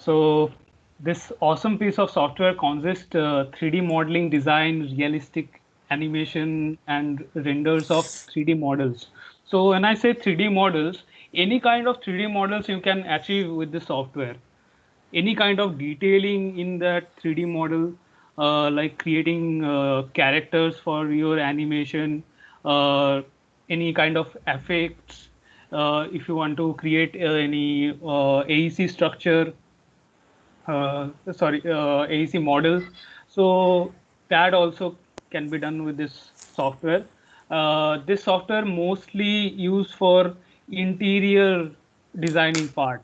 So this awesome piece of software consists 3D modeling, design, realistic animation, and renders of 3D models. So when I say 3D models, any kind of 3D models you can achieve with the software. Any kind of detailing in that 3D model, like creating characters for your animation, uh, any kind of effects, if you want to create any AEC structure, AEC model. So that also can be done with this software. This software mostly used for interior designing part,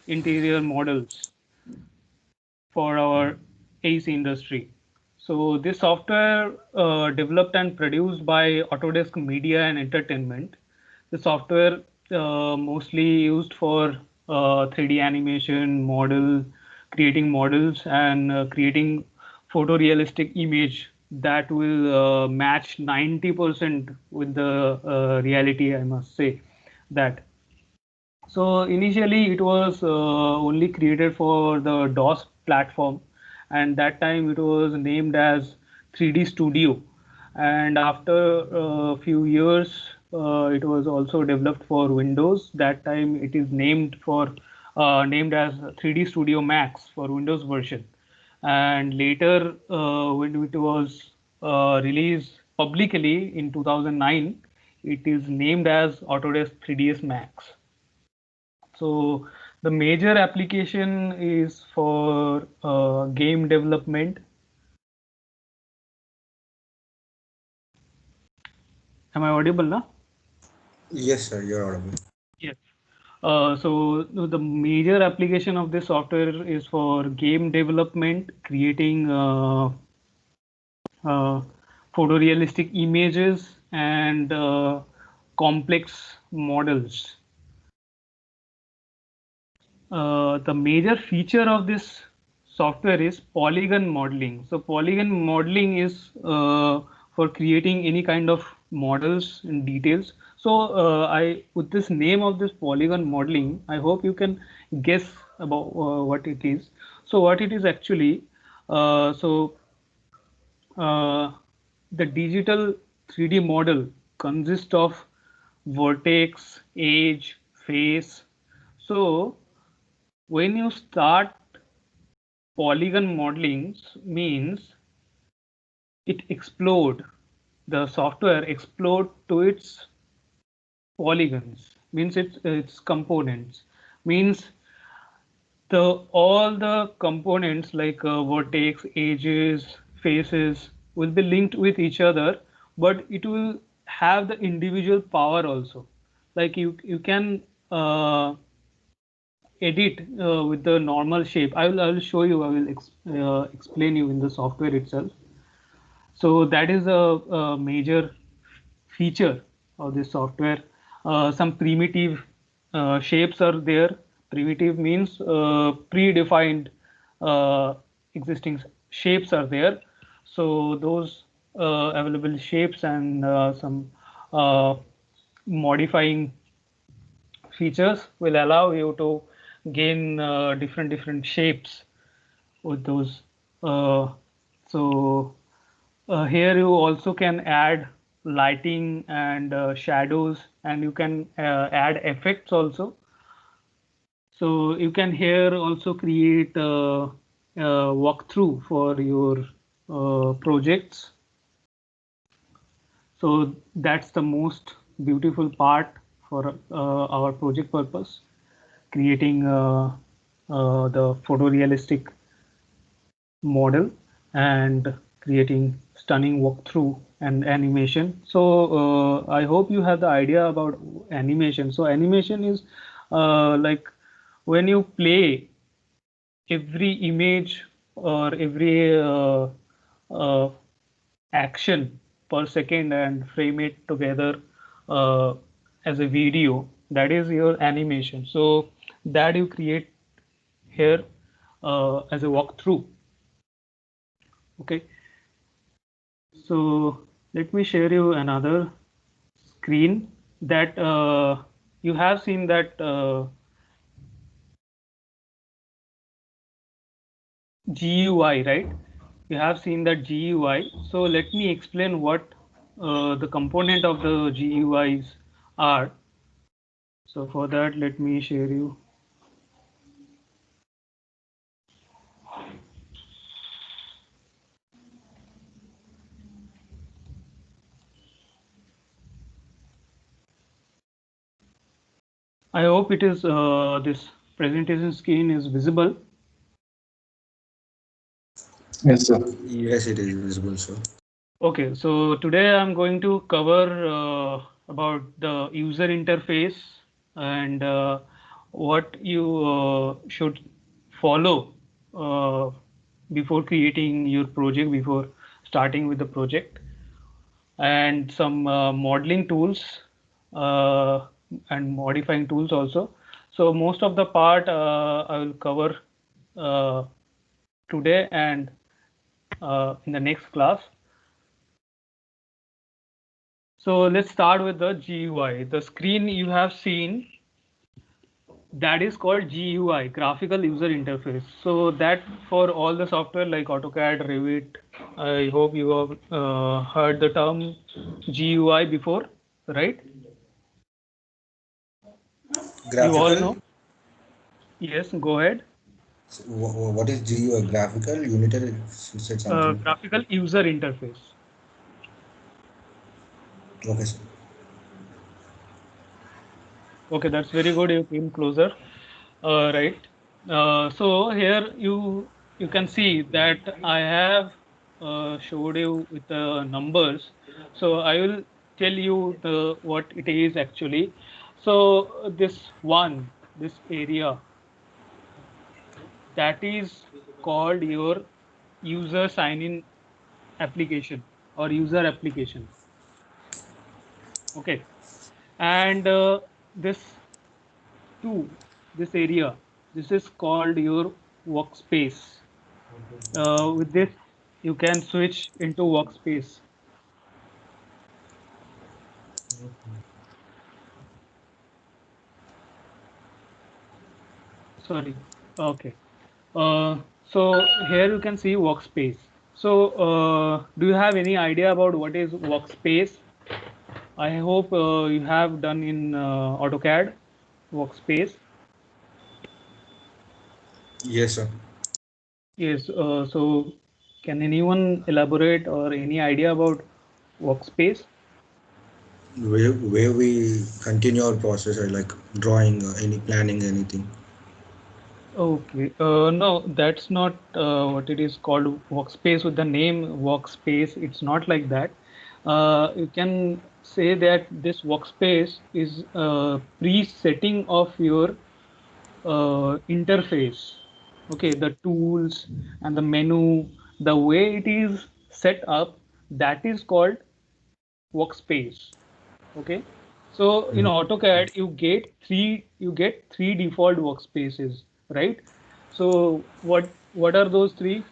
interior models for our AEC industry. So this software developed and produced by Autodesk Media and Entertainment. The software mostly used for 3D animation, creating models and creating photorealistic image that will match 90% with the reality, I must say that. So initially it was only created for the DOS platform, and that time it was named as 3D Studio. And after a few years, it was also developed for Windows. That time it is named as 3D Studio Max for Windows version. And later, when it was released publicly in 2009, it is named as Autodesk 3ds Max. So the major application is for game development. Am I audible now? Yes, sir, you're audible. Yes. So the major application of this software is for game development, creating uh, photorealistic images and complex models. The major feature of this software is polygon modeling. So polygon modeling is for creating any kind of models and details. So I, with this name of this polygon modeling, I hope you can guess about what it is. So what it is actually, uh, so the digital 3D model consists of vertex, edge, face. So when you start polygon modeling means it explode, the software explode to its polygons, means its components, means the all the components like vertex, edges, faces will be linked with each other, but it will have the individual power also. Like you can edit with the normal shape. I will show you. I will explain you in the software itself. So that is a major feature of this software. Some primitive shapes are there. Primitive means predefined uh, existing shapes are there. So those available shapes and some uh, modifying features will allow you to gain different shapes with those. Uh, so here you also can add lighting and shadows, and you can add effects also. So you can here also create walkthrough for your projects. So that's the most beautiful part for our project purpose, creating the photorealistic model and creating stunning walkthrough and animation. So I hope you have the idea about animation. So animation is like when you play every image or every uh, action per second and frame it together uh, as a video, that is your animation. So that you create here as a walkthrough. Okay, so let me share you another screen that you have seen that GUI, right? You have seen that GUI. So let me explain what the component of the GUIs are. So for that, let me share you. I hope it is this presentation screen is visible. Yes, sir. Yes, it is visible, sir. Okay, so today I'm going to cover about the user interface and what you should follow before creating your project, before starting with the project, and some modeling tools uh, and modifying tools also. So most of the part I will cover uh, today and in the next class. So let's start with the GUI. The screen you have seen, that is called GUI, graphical user interface. So that for all the software like AutoCAD, Revit, I hope you have heard the term GUI before, right? You all Graphical. know? Yes, go ahead. What is GUI? Graphical unitary. You said something. Graphical user interface. Okay, sir. Okay, that's very good. You came closer. Right. So here you can see that I have showed you with the numbers. So I will tell you the what it is actually. So this area, that is called your user sign-in application or user application. Okay, and this two, this area, this is called your workspace. With this, you can switch into workspace. Sorry. Okay. So here you can see workspace. So do you have any idea about what is workspace? I hope you have done in AutoCAD workspace. Yes, sir. Yes. So can anyone elaborate or any idea about workspace? Where we continue our process, like drawing, any planning, anything. Okay. No, that's not what it is called workspace with the name workspace. It's not like that. You can say that this workspace is pre-setting of your interface. Okay, the tools and the menu, the way it is set up, that is called workspace. Okay, so in Mhm. AutoCAD you get three default workspaces, right? So what are those three?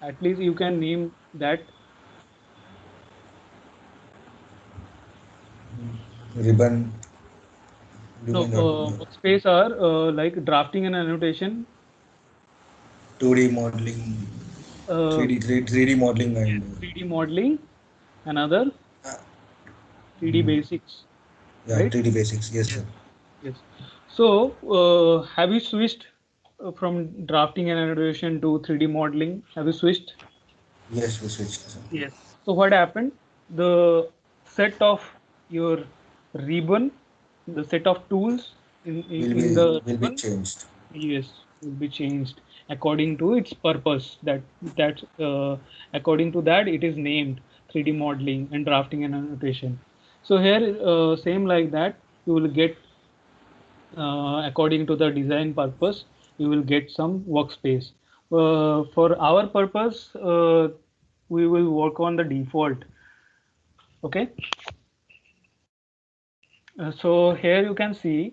At least you can name that. Ribbon. Do you No, mean that workspace are like drafting and annotation, 2D modeling, uh, 3D modeling, and 3D modeling, another uh, 3D basics, yeah, right? 3D basics. Yes, Yes. sir. Yes. So have you switched from drafting and annotation to 3D modeling? Have you switched? Yes, we switched, sir. Yes. So what happened? The set of your ribbon, the set of tools in the Will be ribbon, changed. yes, will be changed according to its purpose. That according to that it is named 3D modeling and drafting and annotation. So here, same like that, you will get according to the design purpose, you will get some workspace. For our purpose, we will work on the default. Okay. So here you can see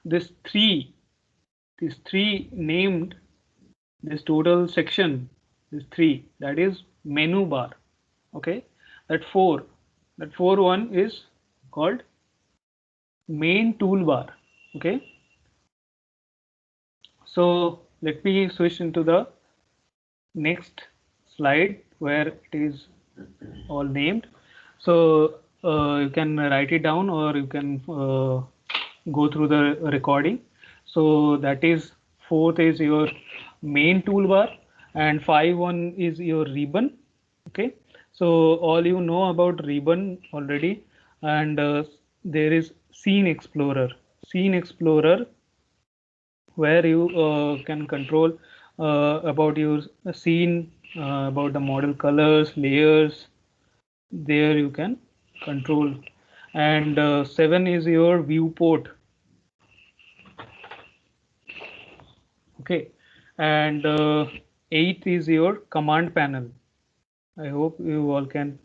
this three, these three named, this total section, this three, that is menu bar. Okay. That four, that four one is called main toolbar. Okay. So let me switch into the next slide where it is all named. So you can write it down or you can go through the recording. So that is fourth is your main toolbar and 5.1 is your ribbon. Okay, so all you know about ribbon already, and there is Scene Explorer. Scene Explorer where you can control about your scene, about the model colors, layers. There you can control. And 7 is your viewport. Okay, and 8 is your command panel. I hope you all can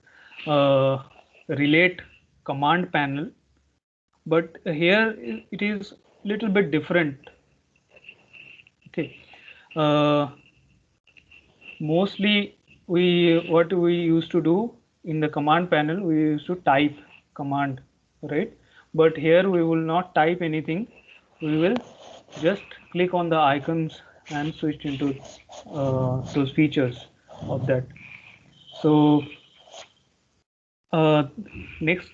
relate command panel, but here it is little bit different. Okay, uh, mostly what we used to do in the command panel, we used to type command, right? But here we will not type anything. We will just click on the icons and switch into those features of that. So uh, next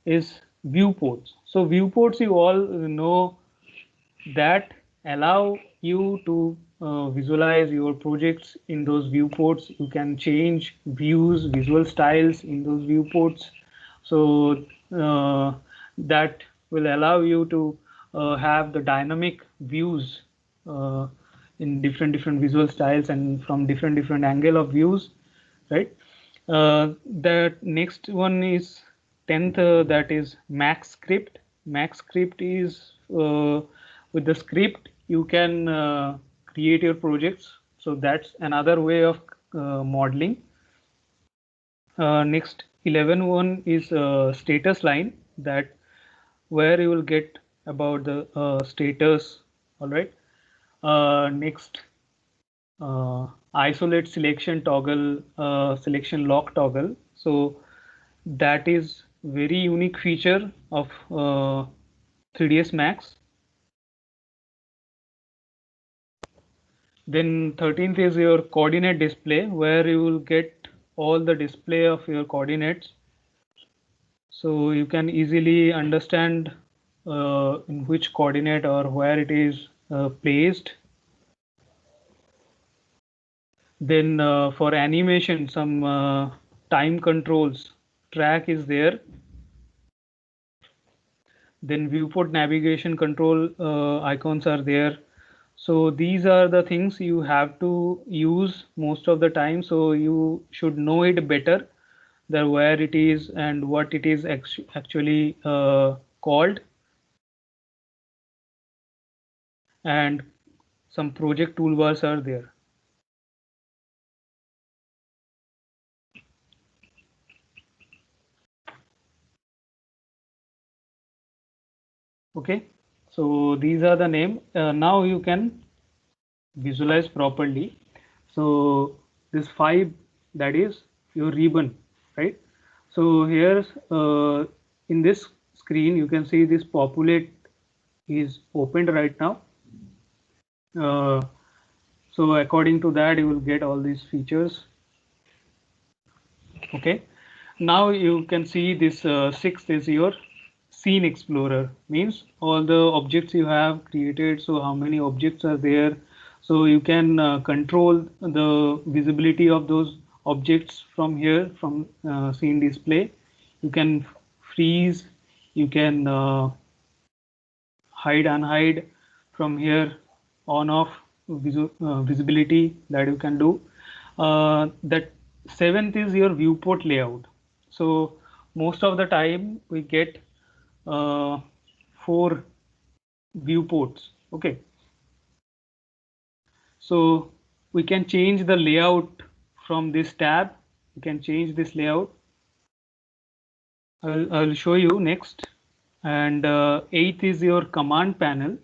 is viewports. So viewports, you all know, that allow you to visualize your projects in those viewports. You can change views, visual styles in those viewports. So that will allow you to have the dynamic views uh, in different visual styles and from different angle of views, right? The next one is 10th, that is Max Script. Max Script is with the script you can create your projects. So that's another way of modeling. Next 11 one is status line, that where you will get about the status. All right. Next, isolate selection toggle, selection lock toggle. So that is very unique feature of 3ds Max. Then 13th is your coordinate display, where you will get all the display of your coordinates. So you can easily understand in which coordinate or where it is placed. Then for animation, some time controls track is there. Then viewport navigation control icons are there. So these are the things you have to use most of the time. So you should know it better, that where it is and what it is actually called. And some project toolbars are there. Okay, so these are the name. Now you can visualize properly. So this 5, that is your ribbon, right? So here in this screen you can see this populate is opened right now. So according to that you will get all these features. Okay, now you can see this 6th is your Scene Explorer, means all the objects you have created. So how many objects are there? So you can control the visibility of those objects from here, from scene display. You can freeze, you can hide, unhide from here, on off visibility that you can do. That 7th is your viewport layout. So most of the time we get 4 viewports. Okay, so we can change the layout from this tab. You can change this layout. I'll show you next. And 8th is your command panel.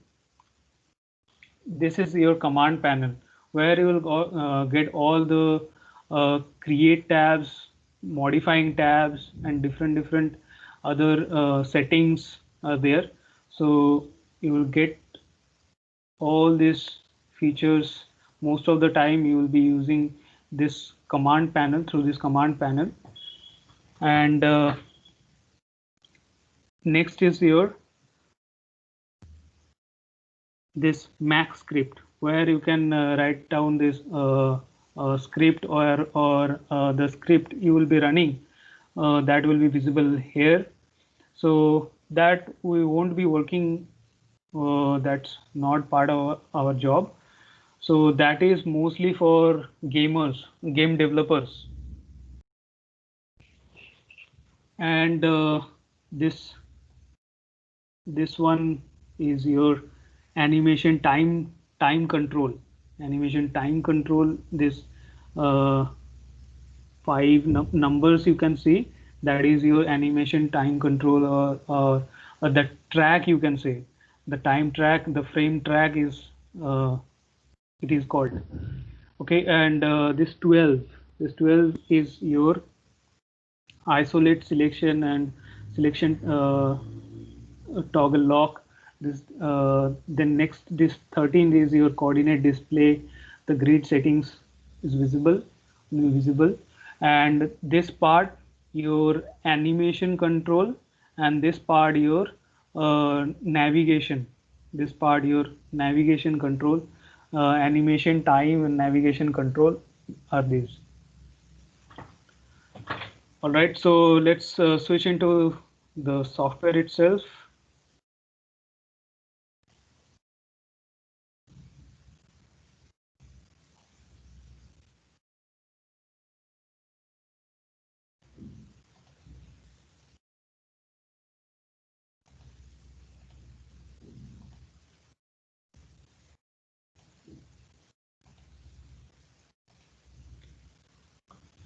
This is your command panel where you will get all the create tabs, modifying tabs, and different other settings are there. So you will get all these features most of the time you will be using this command panel, through this command panel. And next is your this Mac script, where you can write down this script, or the script you will be running, that will be visible here. So that we won't be working, that's not part of our job. So that is mostly for gamers, game developers. And this one is your animation time control. Animation time control. This uh, five numbers you can see, that is your animation time control, or the track, you can say the time track, the frame track is it is called. Okay, and this 12 is your isolate selection and selection toggle lock. This then next, this 13 is your coordinate display. The grid settings is visible, and this part your animation control, and this part your navigation. This part your navigation control, animation time and navigation control are these. All right, so let's switch into the software itself.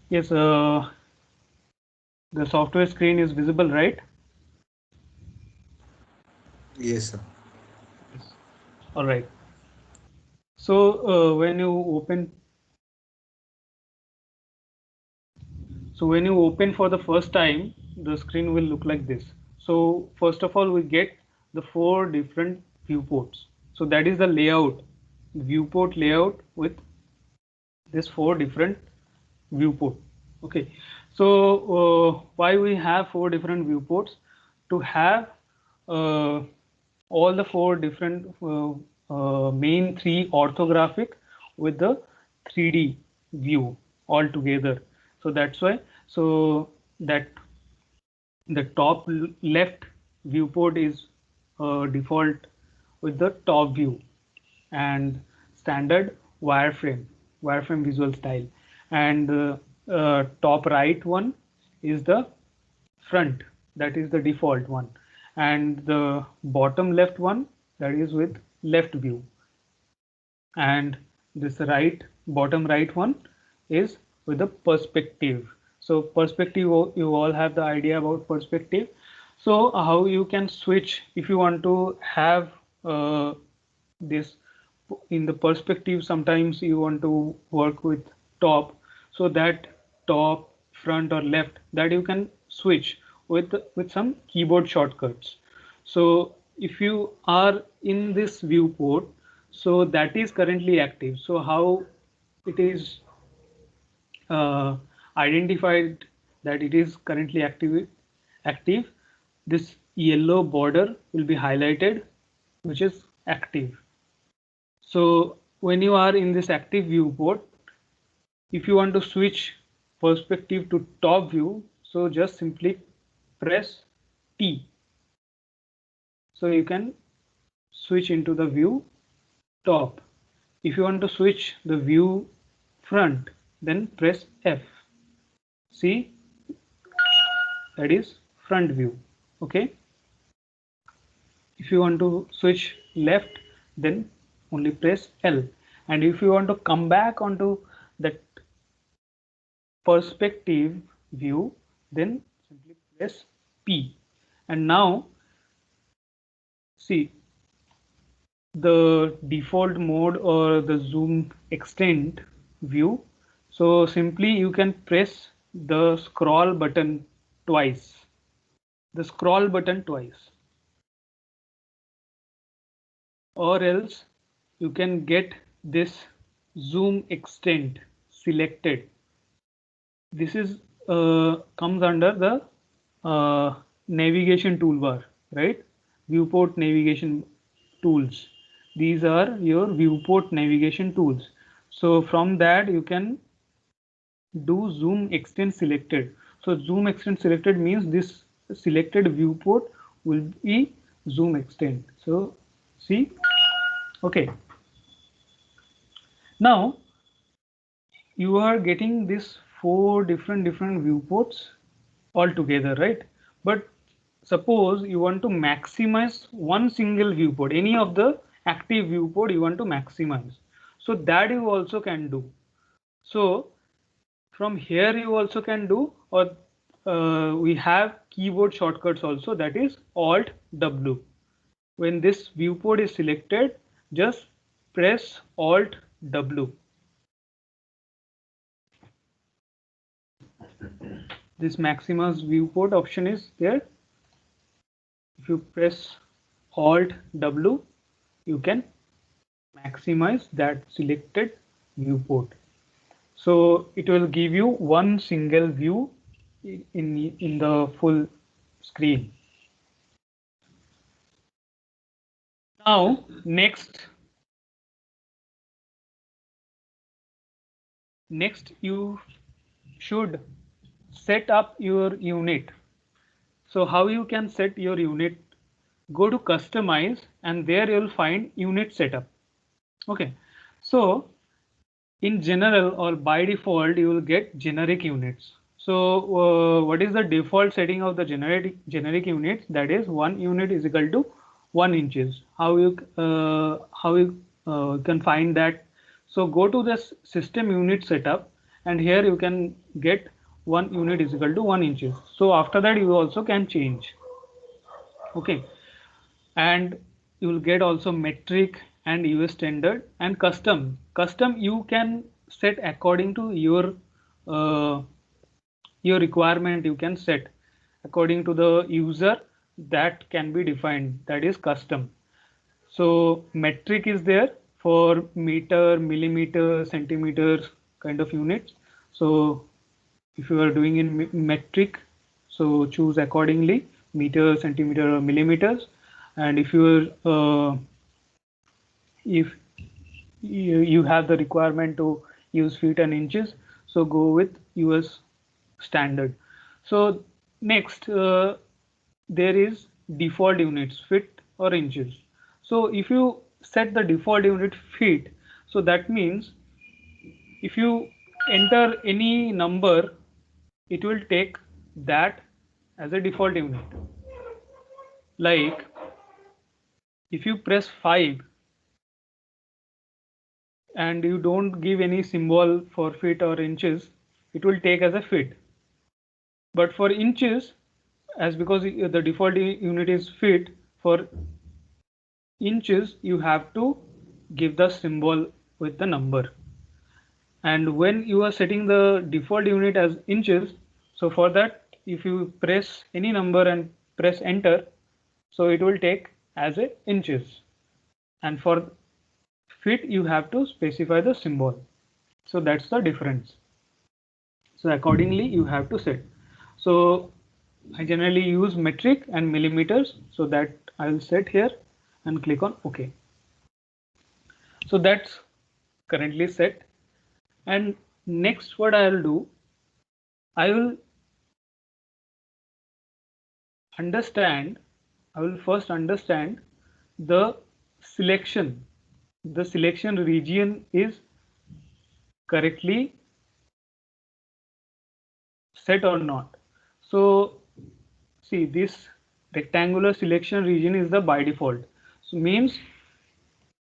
Yes, the software screen is visible, right? Yes, sir. All right. So when you open for the first time, the screen will look like this. So first of all, we get the 4 different viewports. So that is the layout, viewport layout with this 4 different viewport. Okay, so why we have 4 different viewports? To have uh, all the 4 different main 3 orthographic with the 3D view all together. So that's why, so that the top left viewport is default with the top view and standard wireframe visual style, and top right one is the front, that is the default one, and the bottom left one, that is with left view, and this bottom right one is with the perspective. So perspective, you all have the idea about perspective. So how you can switch if you want to have this in the perspective. Sometimes you want to work with top, so that top, front or left, that you can switch with some keyboard shortcuts. So if you are in this viewport, so that is currently active. So how it is identified that it is currently active, this yellow border will be highlighted, which is active. So when you are in this active viewport, if you want to switch perspective to top view, so just simply press T. So you can switch into the view top. If you want to switch the view front, then press F. See, that is front view. Okay. If you want to switch left, then only press L. And if you want to come back onto that perspective view, then simply press P. And now see the default mode or the zoom extent view. So simply you can press the scroll button twice. The scroll button twice. Or else you can get this zoom extent selected. This is comes under the navigation toolbar, right? Viewport navigation tools. These are your viewport navigation tools. So from that you can do zoom extent selected. So zoom extent selected means this selected viewport will be zoom extent. So see, okay. Now you are getting this four different viewports all together, right? But suppose you want to maximize one single viewport, any of the active viewport you want to maximize. So that you also can do. So from here you also can do, or we have keyboard shortcuts also, that is Alt W. When this viewport is selected, just press Alt W. This maximize viewport option is there. If you press Alt W, you can maximize that selected viewport. So it will give you one single view in the full screen. Now next you should set up your unit. So how you can set your unit? Go to customize and there you'll find unit setup. Okay, so in general or by default you will get generic units. So what is the default setting of the generic units? That is 1 unit is equal to 1 inches. How you can find that? So go to this system unit setup and here you can get 1 unit is equal to 1 inches. So after that you also can change. Okay, and you will get also metric and US standard and custom. Custom you can set according to your requirement. You can set according to the user, that can be defined, that is custom. So metric is there for meter, millimeter, centimeters kind of units. So if you are doing in metric, so choose accordingly, meter, centimeter or millimeters. And if you have the requirement to use feet and inches, so go with US standard. So next there is default units, feet or inches. So if you set the default unit feet, so that means if you enter any number, it will take that as a default unit. Like if you press 5 and you don't give any symbol for feet or inches, it will take as a feet. But for inches, as because the default unit is feet, for inches you have to give the symbol with the number. And when you are setting the default unit as inches, so for that if you press any number and press enter, so it will take as a inches. And for feet you have to specify the symbol. So that's the difference. So accordingly you have to set. So I generally use metric and millimeters, so that I will set here and click on OK. So that's currently set. And next what I will do, I will first understand the selection. The selection region is correctly set or not. So see, this rectangular selection region is the by default. So means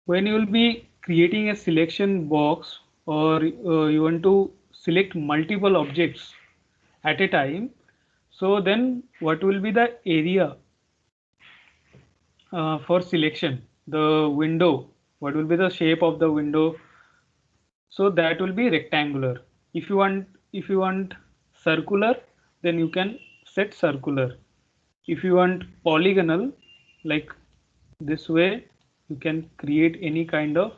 when you will be creating a selection box, or you want to select multiple objects at a time, so then what will be the area for selection? The window, what will be the shape of the window? So that will be rectangular. If you want circular, then you can set circular. If you want polygonal, like this way, you can create any kind of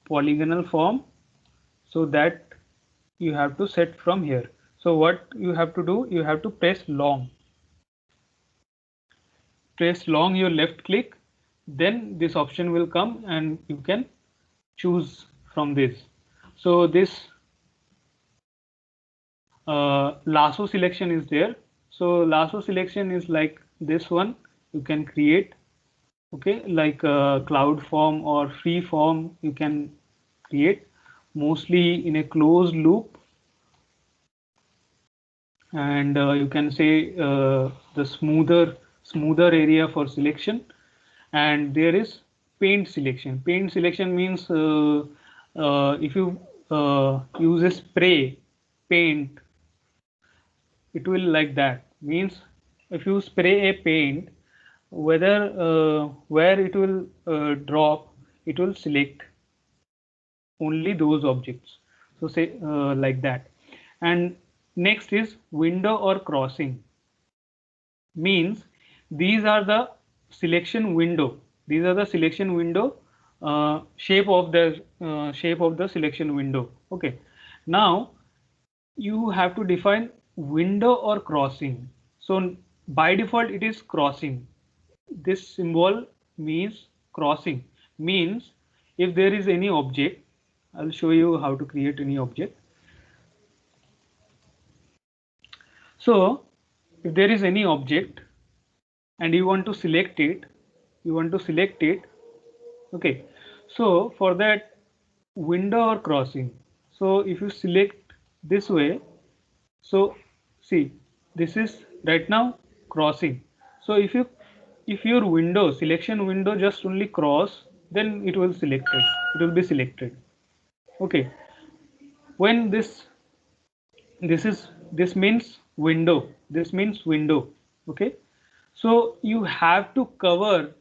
polygonal form. So that you have to set from here. So what you have to do, you have to press long your left click, then this option will come and you can choose from this. So this lasso selection is there. So lasso selection is like this one, you can create, okay, like a cloud form or free form you can create, mostly in a closed loop. And you can say the smoother area for selection. And there is paint selection. Paint selection means if you use a spray paint, it will like that. Means if you spray a paint, whether where it will drop, it will select only those objects. So say like that. And next is window or crossing. Means these are the selection window. These are the selection window, shape of the selection window. Okay. Now you have to define window or crossing. So by default it is crossing. This symbol means crossing. Means if there is any object, I'll show you how to create any object. So if there is any object and you want to select it, okay. So for that, window or crossing. So if you select this way, so see, this is right now crossing. So if your window selection window just only cross, then it will be selected. Okay. When this means window, okay. So you have to cover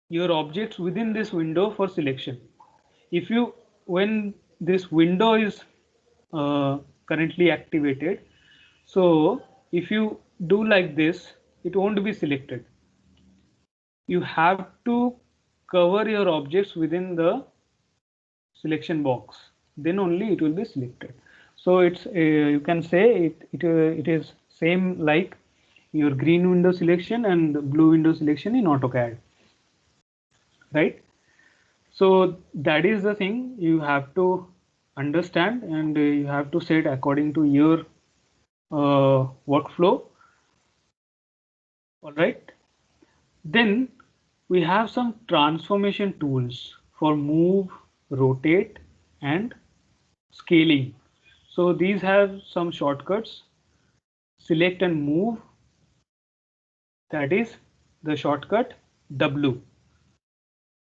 your objects within this window for selection. If you when this window is currently activated, so if you do like this, it won't be selected. You have to cover your objects within the selection box, then only it will be selected. So it's you can say it is same like your green window selection and blue window selection in AutoCAD, right? So that is the thing you have to understand, and you have to set according to your workflow. All right. Then we have some transformation tools for move, rotate, and scaling. So these have some shortcuts. Select and move, that is the shortcut W.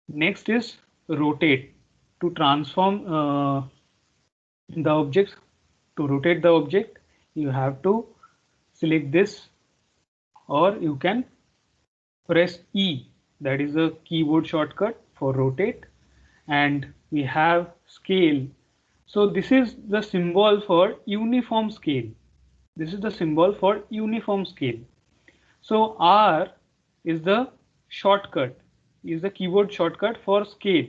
Next is rotate, to transform the objects. To rotate the object, you have to select this, or you can press E, that is a keyboard shortcut for rotate. And we have scale. So this is the symbol for uniform scale. This is the symbol for uniform scale. So R is the shortcut, is the keyboard shortcut for scale.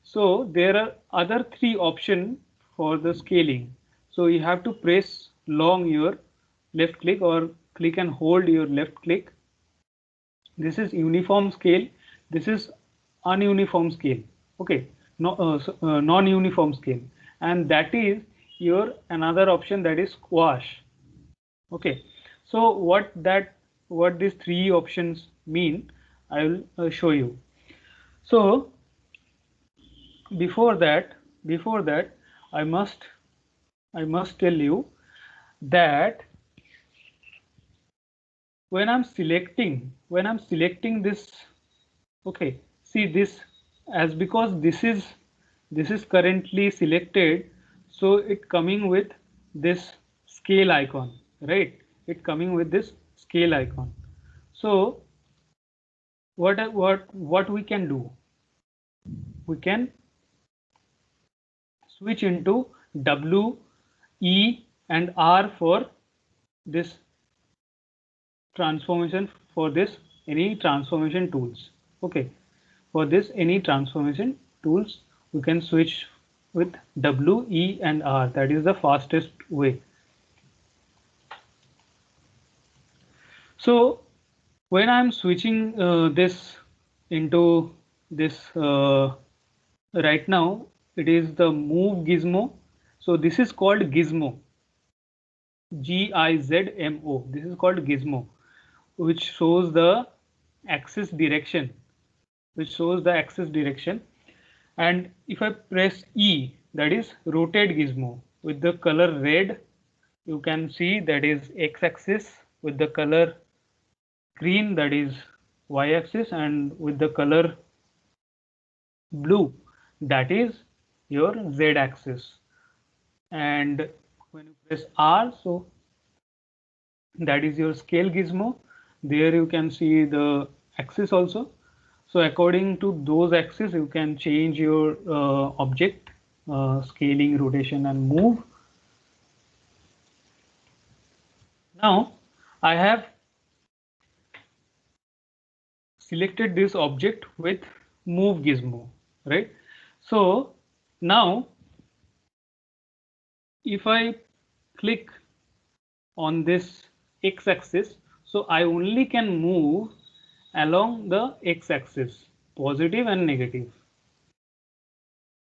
So there are other three options for the scaling. So you have to press long your left click, or click and hold your left click. This is uniform scale. This is ununiform scale. Okay, no, non-uniform scale, and that is your another option, that is squash. Okay, so what these three options mean, I will show you. So before that, I must tell you that when I'm selecting this, okay, see this, as because this is currently selected, so it coming with this scale icon, right? It coming with this scale icon. So what we can do, we can switch into W, E and R for this transformation, for this any transformation tools. Okay, for this any transformation tools we can switch with W, E and R. That is the fastest way. So when I'm switching this into this right now, it is the move gizmo. So this is called gizmo, Gizmo. This is called gizmo, which shows the axis direction, And if I press E, that is rotate gizmo with the color red, you can see that is x-axis, with the color green, that is y-axis, and with the color blue, that is your z-axis. And when you press R, so that is your scale gizmo. There you can see the axis also. So according to those axes, you can change your object scaling, rotation, and move. Now I have selected this object with move gizmo, right? So now if I click on this x-axis, so I only can move along the x-axis, positive and negative.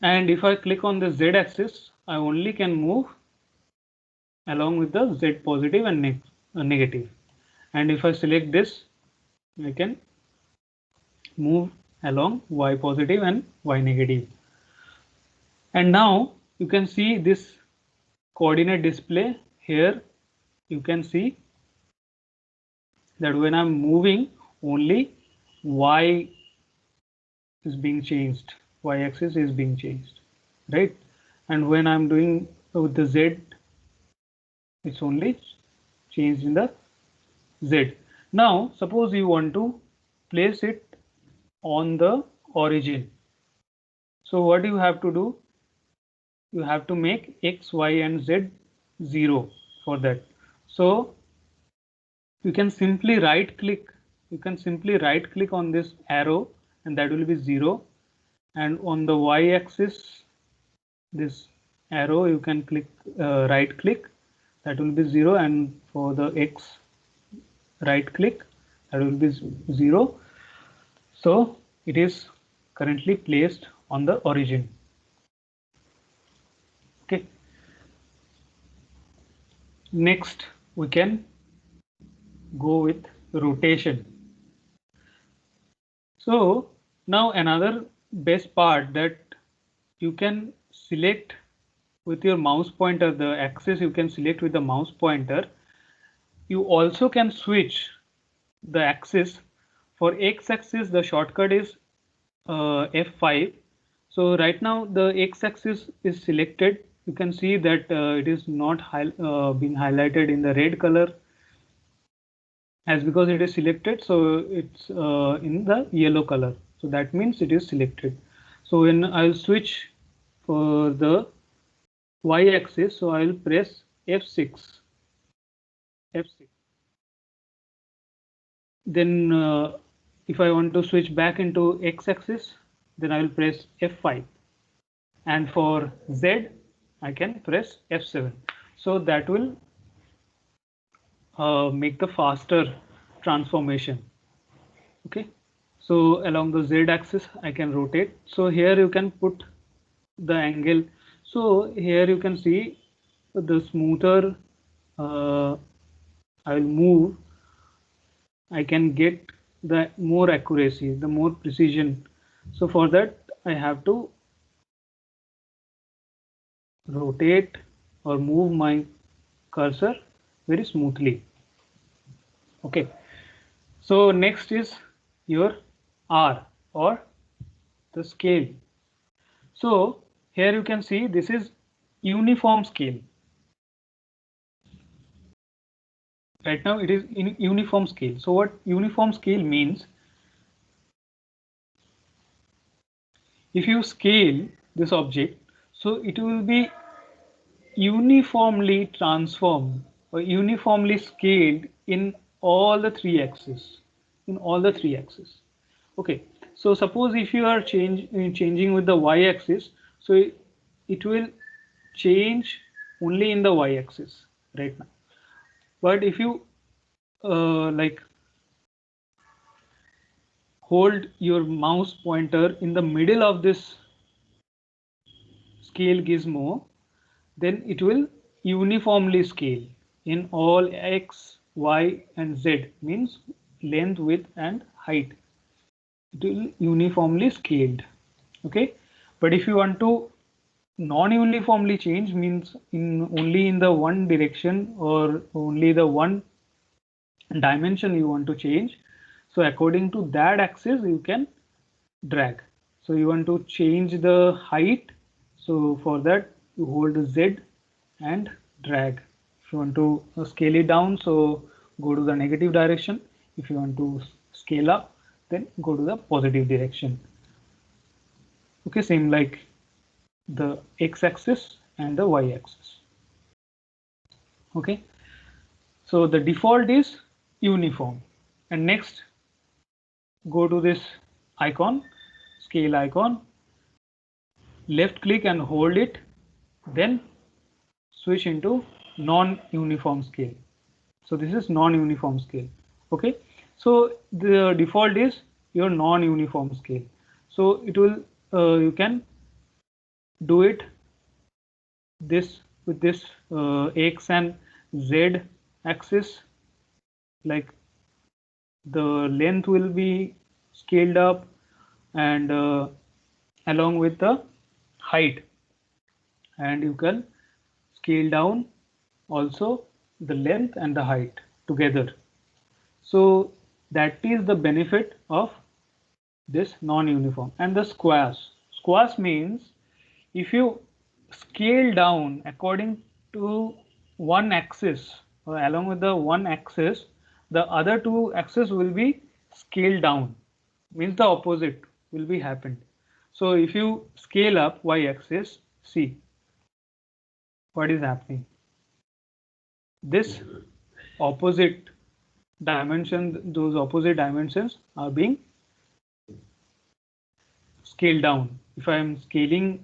And if I click on the z-axis, I only can move along with the z positive and negative. And if I select this, I can move along y positive and y negative. And now you can see this coordinate display here. You can see that when I'm moving, only y is being changed, y axis is being changed, right? And when I'm doing with the z, it's only changed in the z. Now suppose you want to place it on the origin. So what you have to do, you have to make x, y and z 0 for that. So you can simply right click on this arrow, and that will be 0. And on the y axis, this arrow, you can click right click, that will be 0. And for the x, right click, that will be 0. So it is currently placed on the origin. Okay. Next, we can go with rotation. So now another best part, that you can select with your mouse pointer, the axis you can select with the mouse pointer. You also can switch the axis. For x-axis, the shortcut is F5. So right now the x-axis is selected. You can see that it is not being highlighted in the red color, as because it is selected, so it's in the yellow color. So that means it is selected. So when I'll switch for the y-axis, so I'll press F6. Then if I want to switch back into x-axis, then I will press F5. And for Z, I can press F7. So that will make the faster transformation. Okay. So along the Z axis, I can rotate. So here you can put the angle. So here you can see the smoother I will move, I can get the more accuracy, the more precision. So for that, I have to rotate or move my cursor very smoothly. Okay. So next is your R, or the scale. So here you can see this is uniform scale. Right now it is in uniform scale. So what uniform scale means, if you scale this object, so it will be uniformly transformed or uniformly scaled in all the three axes, Okay, so suppose if you are changing with the y-axis, so it will change only in the y-axis right now. But if you like hold your mouse pointer in the middle of this scale gizmo, then it will uniformly scale in all x, y, and z, means length, width, and height. It will uniformly scaled. Okay, but if you want to non-uniformly change, means in only in the one direction or only the one dimension you want to change, so according to that axis you can drag. So you want to change the height, so for that you hold Z and drag. If you want to scale it down, so go to the negative direction. If you want to scale up, then go to the positive direction. Okay, same like the x-axis and the y-axis. Okay, so the default is uniform. And next, go to this icon, scale icon, left click and hold it, then switch into non-uniform scale. So this is non-uniform scale. Okay, so the default is your non-uniform scale. So it will you can do it this with this x and z axis, like the length will be scaled up and along with the height, and you can scale down also the length and the height together. So that is the benefit of this non-uniform. And the squash means if you scale down according to one axis or along with the one axis, the other two axes will be scaled down, means the opposite will be happened. So if you scale up y-axis, see what is happening. This opposite dimension, those opposite dimensions are being scaled down. If I am scaling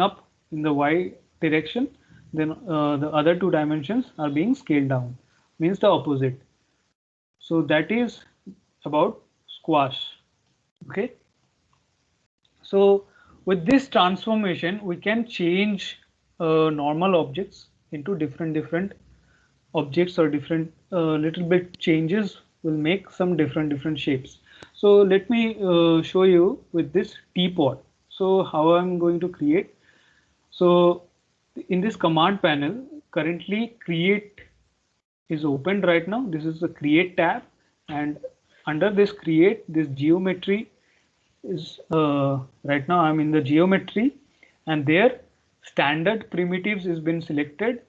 up in the y direction, then the other two dimensions are being scaled down, means the opposite. So that is about squash. Okay, so with this transformation we can change normal objects into different objects, or different little bit changes will make some different shapes. So let me show you with this teapot. So how I'm going to create. So in this command panel, currently create is opened right now. This is the create tab, and under this create, this geometry is right now I'm in the geometry, and there standard primitives is been selected,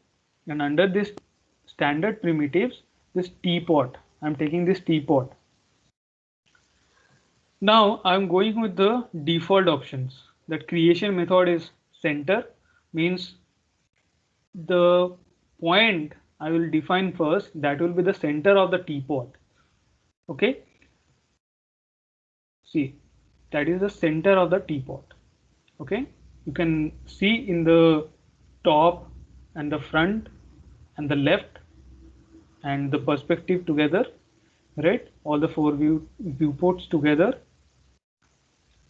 and under this standard primitives, this teapot, I'm taking this teapot. Now I'm going with the default options. That creation method is center, means the point I will define first, that will be the center of the teapot. Okay, see, that is the center of the teapot. Okay, you can see in the top and the front and the left and the perspective together, right? All the four viewports together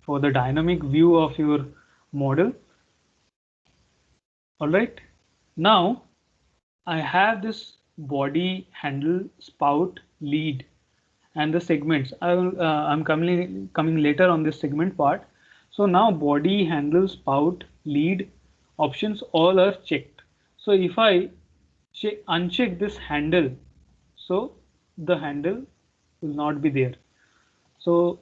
for the dynamic view of your model. All right, now I have this body, handle, spout, lead, and the segments. I'm coming later on this segment part. So now body, handle, spout, lead options all are checked. So if I uncheck this handle, so the handle will not be there. So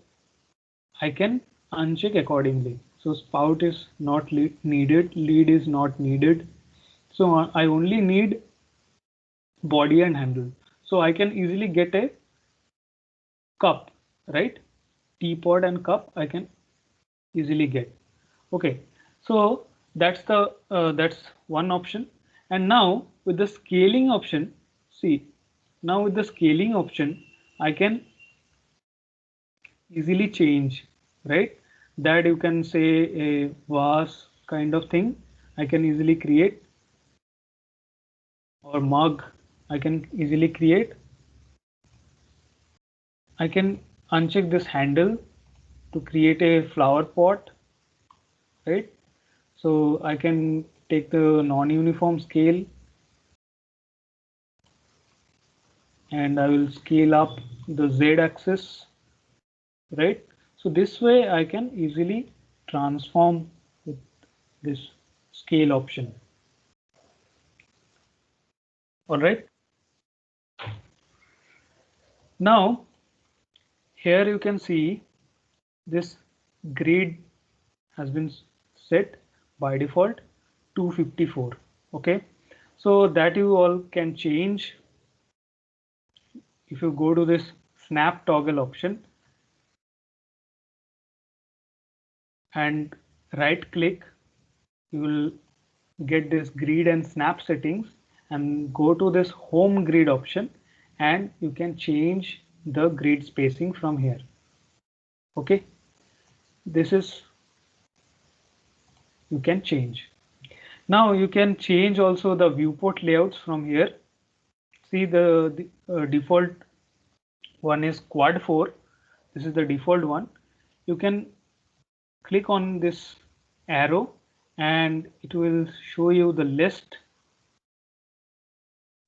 I can uncheck accordingly. So spout is not needed, lead is not needed. So I only need body and handle. So I can easily get a cup, right? Teapot and cup I can easily get. Okay, so that's one option. And now with the scaling option, see, now with the scaling option I can easily change, right? That you can say a vase kind of thing I can easily create, or mug I can easily create. I can uncheck this handle to create a flower pot, right? So I can take the non-uniform scale and I will scale up the Z axis, right? So this way I can easily transform with this scale option. All right. Now here you can see this grid has been set by default 254. Okay, so that you all can change. If you go to this snap toggle option and right click, you will get this grid and snap settings, and go to this home grid option and you can change the grid spacing from here. Okay, this is, you can change. Now you can change also the viewport layouts from here. See the default one is quad 4. This is the default one. You can click on this arrow and it will show you the list.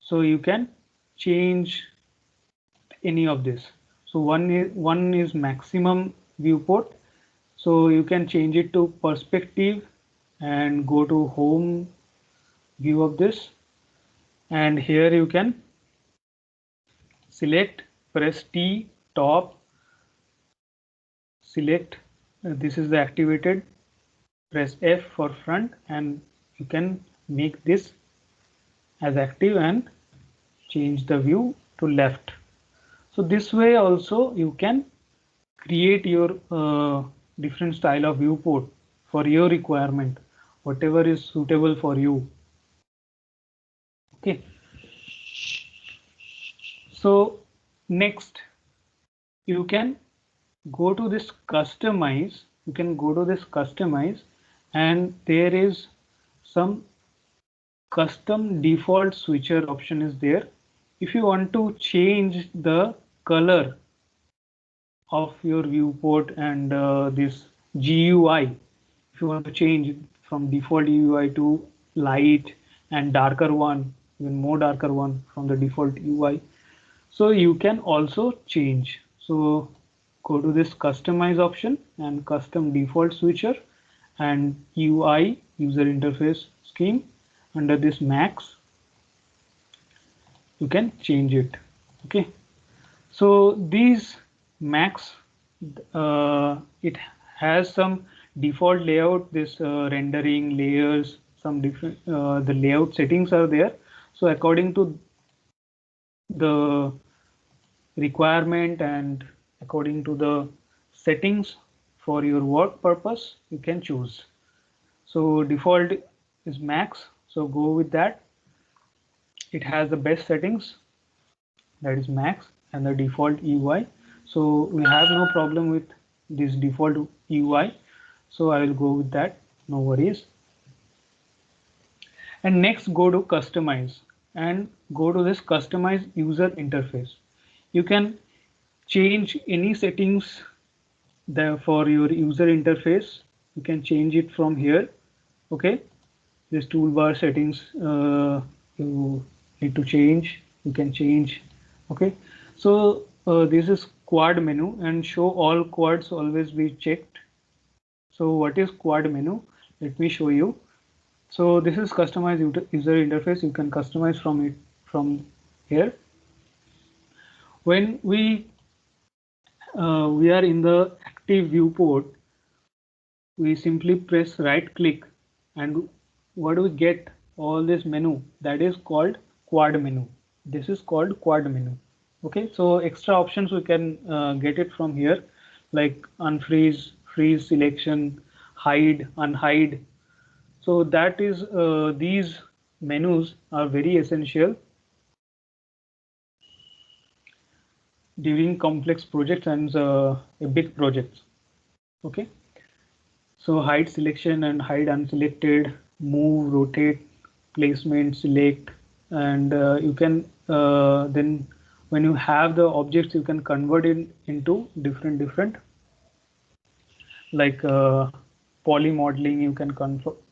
So you can change any of this. So one is maximum viewport. So you can change it to perspective and go to home view of this. And here you can select, press T, top, select, this is the activated, press F for front, and you can make this as active and change the view to left. So this way also you can create your different style of viewport for your requirement, whatever is suitable for you. Okay, so next you can go to this customize. You can go to this customize and there is some custom default switcher option is there. If you want to change the color of your viewport and this GUI, if you want to change from default UI to light and darker one, even more darker one from the default UI, so you can also change. So go to this customize option and custom default switcher and UI, user interface scheme, under this max you can change it. Okay, so these max, it has some default layout, this rendering layers, some different the layout settings are there. So according to the requirement and according to the settings for your work purpose, you can choose. So default is max, so go with that. It has the best settings, that is max, and the default UI. So we have no problem with this default UI, so I will go with that, no worries. And next go to customize and go to this customize user interface. You can change any settings there for your user interface. You can change it from here. Okay, this toolbar settings you need to change, you can change. Okay, so this is quad menu and show all quads always be checked. So what is quad menu? Let me show you. So this is customize user interface. You can customize from it from here. When we are in the active viewport, we simply press right click and what do we get? All this menu that is called quad menu. This is called quad menu. Okay, so extra options we can get it from here, like unfreeze, freeze selection, hide, unhide. So that is these menus are very essential during complex projects and big projects. Okay, So hide selection and hide unselected, move, rotate, placement, select, and you can then when you have the objects, you can convert it into different like poly modeling. You can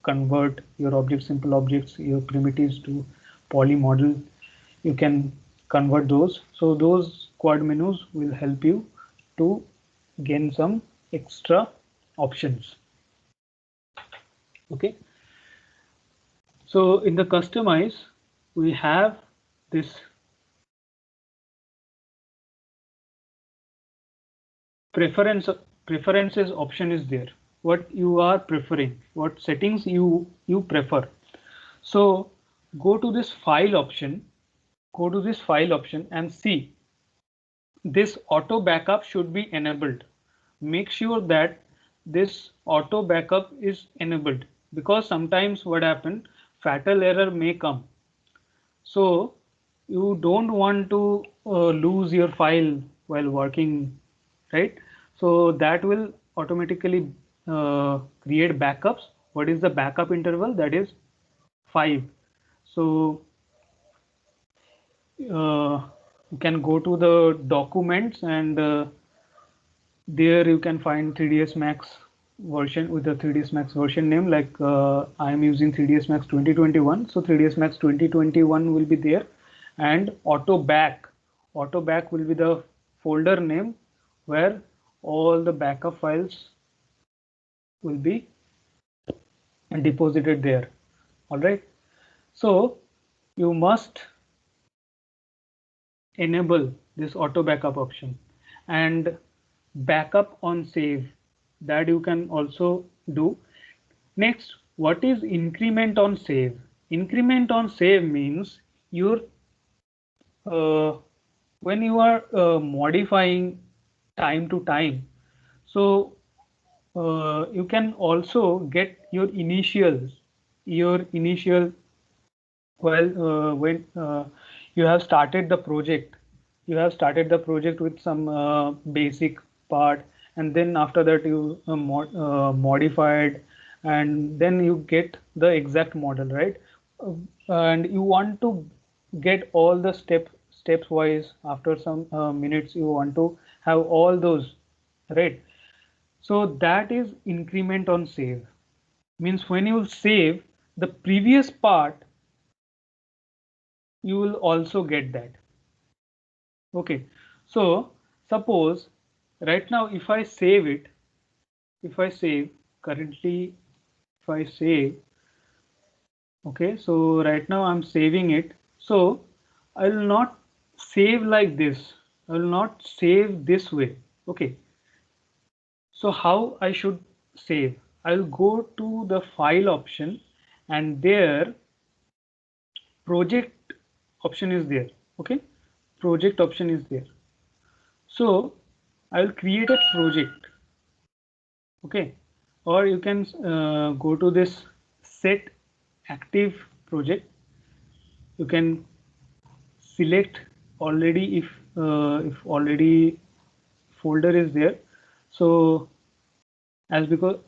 convert your objects, simple objects, your primitives to poly model. You can convert those. So those quad menus will help you to gain some extra options. Okay. So in the customize, we have this preferences option is there. What you are preferring, what settings you prefer. So go to this file option, and see this auto backup should be enabled. Make sure that this auto backup is enabled, because sometimes what happen, fatal error may come. So you don't want to lose your file while working, right? So that will automatically create backups. What is the backup interval? That is 5. So you can go to the documents, and there you can find 3ds Max version with the 3ds Max version name. Like I am using 3ds Max 2021, so 3ds Max 2021 will be there, and auto back will be the folder name where all the backup files will be deposited there. All right, so you must enable this auto backup option, and backup on save, that you can also do. Next, what is increment on save? Increment on save means you're when you are modifying time to time. So you can also get your initial well when you have started the project. You have started the project with some basic part, and then after that you modified, and then you get the exact model, right? And you want to get all the steps wise. After some minutes you want to have all those, right? So that is increment on save. Means when you save the previous part, you will also get that. Okay, so suppose right now if I save it, if I save currently, if I save, okay, so right now I'm saving it. So I will not save like this. I will not save this way. Okay, so how I should save? I'll go to the file option, and there project option is there. Okay, project option is there. So I will create a project. Okay, or you can go to this set active project. You can select already if already folder is there. So as because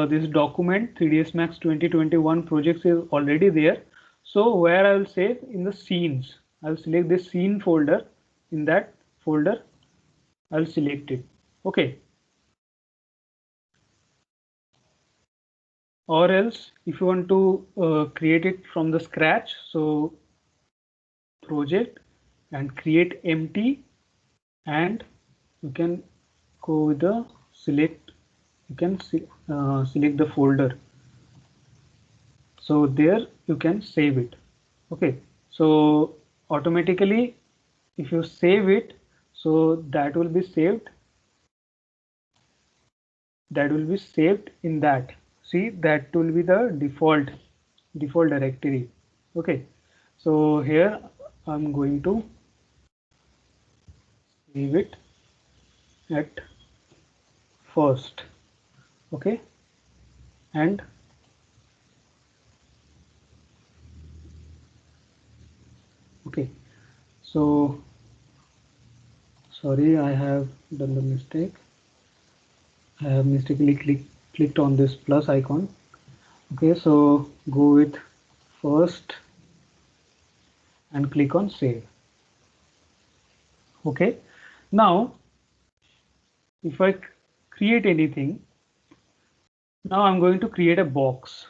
this document 3ds Max 2021 projects is already there, so where I will save in the scenes, I'll select this scene folder. In that folder I'll select it. Okay, or else if you want to create it from the scratch, so project and create empty, and you can go with the select, you can select the folder, so there you can save it. Okay, so automatically if you save it, so that will be saved, in that. See, that will be the default directory. Okay, so here I'm going to save it at first. Okay, and okay, so sorry, I have done the mistake. I have mistakenly clicked on this plus icon. Okay, so go with first and click on save. Okay, now if I create anything, now I'm going to create a box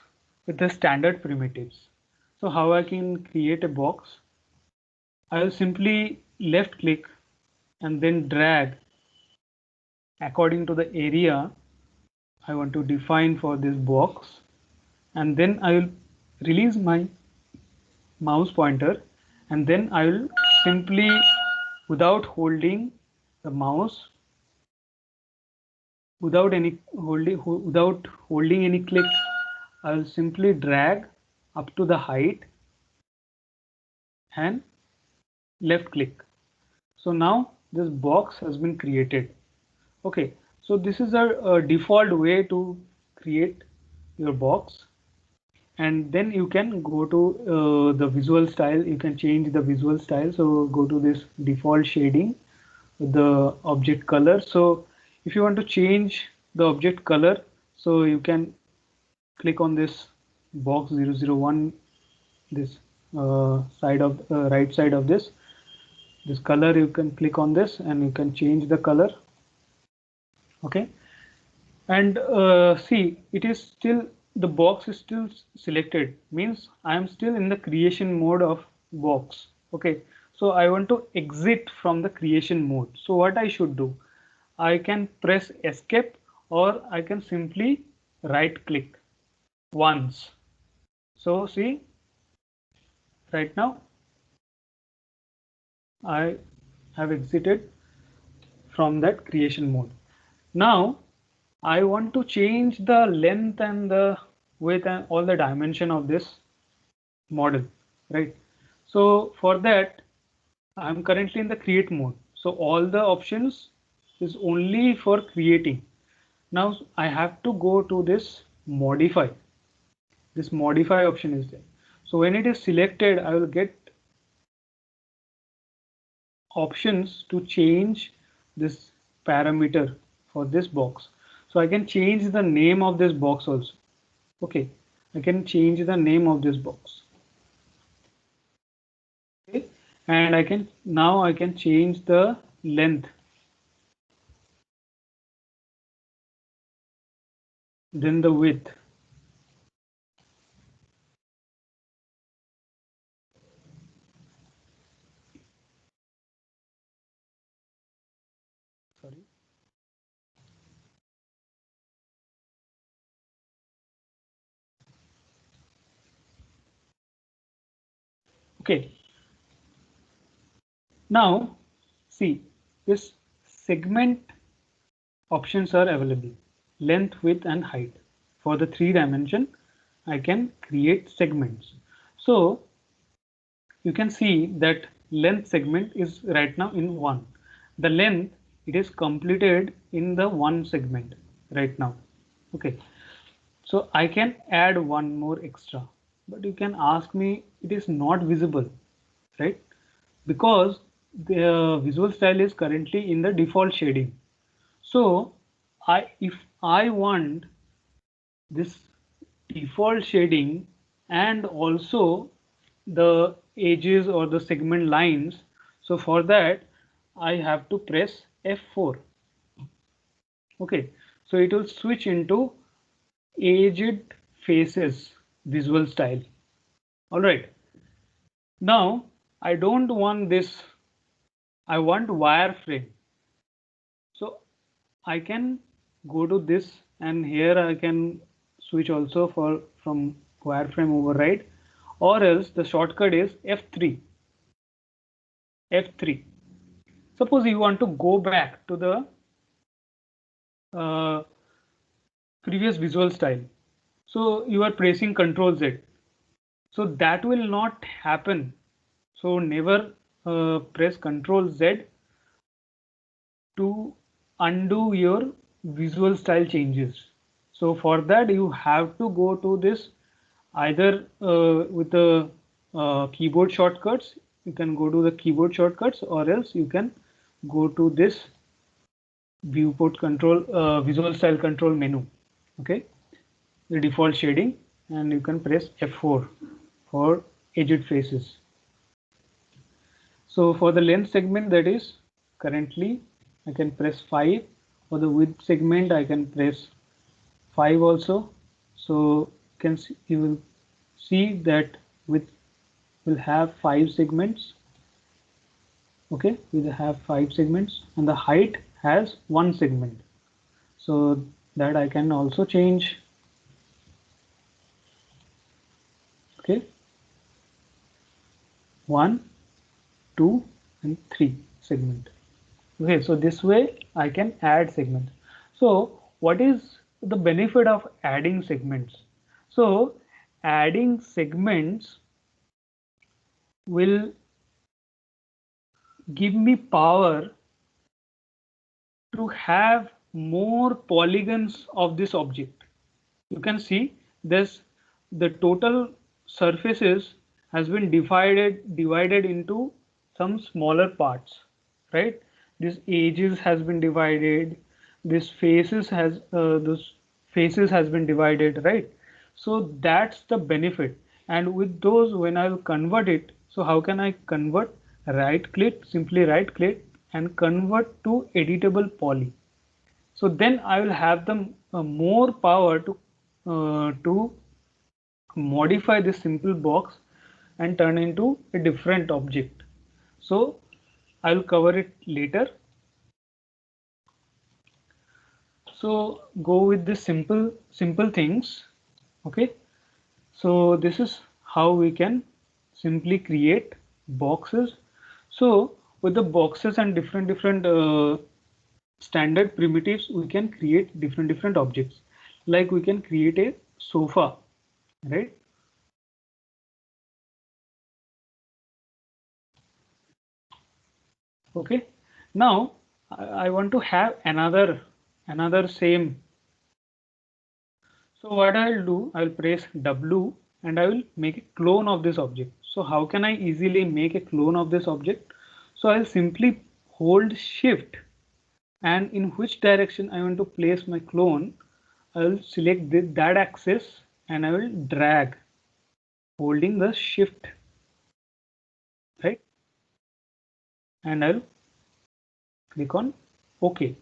with the standard primitives. So how I can create a box? I will simply left click and then drag according to the area I want to define for this box, and then I will release my mouse pointer, and then I will simply, without holding the mouse, without holding any click, I will simply drag up to the height and left click. So now this box has been created. Okay, so this is a default way to create your box, and then you can go to the visual style. You can change the visual style. So go to this default shading, the object color. So if you want to change the object color, so you can click on this box 001, this side of right side of this color. You can click on this and you can change the color. Okay, and see, it is still, the box is still selected, means I am still in the creation mode of box. Okay, so I want to exit from the creation mode. So what I should do, I can press escape, or I can simply right click once. So see, right now I have exited from that creation mode. Now I want to change the length and the width and all the dimension of this model, right? So for that, I'm currently in the create mode. So all the options is only for creating. Now I have to go to this modify. This modify option is there. So when it is selected, I will get options to change this parameter for this box. So I can change the name of this box also. Okay, I can change the name of this box. Okay, and I can change the length, then the width. Sorry. Okay, now see, this segment options are available, length, width and height. For the 3 dimension, I can create segments. So you can see that length segment is right now in 1. The length, it is completed in the 1 segment right now. Okay, so I can add one more extra, but you can ask me, it is not visible, right? Because the visual style is currently in the default shading. So if I want this default shading and also the edges or the segment lines, so for that I have to press F4. Okay, so it will switch into edged faces visual style. All right, now I don't want this, I want wireframe. So I can go to this, and here I can switch also from wireframe override, or else the shortcut is F3. F3. Suppose you want to go back to the uh, previous visual style, so you are pressing Ctrl Z. So that will not happen. So never press Ctrl Z to undo your visual style changes. So for that you have to go to this, either with the keyboard shortcuts, you can go to the keyboard shortcuts, or else you can go to this viewport control, visual style control menu, Okay, the default shading, and you can press F4 for edged faces. So for the length segment, that is currently I can press 5. For the width segment I can press 5 also. So you will see that width will have 5 segments. Okay, we will have 5 segments, and the height has 1 segment. So that I can also change. Okay, 1, 2 and 3 segment. Okay, so this way I can add segments. So what is the benefit of adding segments? So adding segments will give me power to have more polygons of this object. You can see this, the total surfaces has been divided into some smaller parts, right? This edges has been divided, this faces has been divided, right? So that's the benefit. And with those, when I'll convert it, so how can I convert? Right click, simply right click and convert to editable poly. So then I will have the more power to modify this simple box and turn into a different object. So I will cover it later. So go with this simple things. Okay, so this is how we can simply create boxes. So with the boxes and different standard primitives, we can create different objects. Like we can create a sofa, right? Okay, now I want to have another same. So what I'll do, I'll press W and I will make a clone of this object. So how can I easily make a clone of this object? So I'll simply hold shift, and in which direction I want to place my clone, I'll select that axis and I will drag holding the shift, right? And I'll click on OK.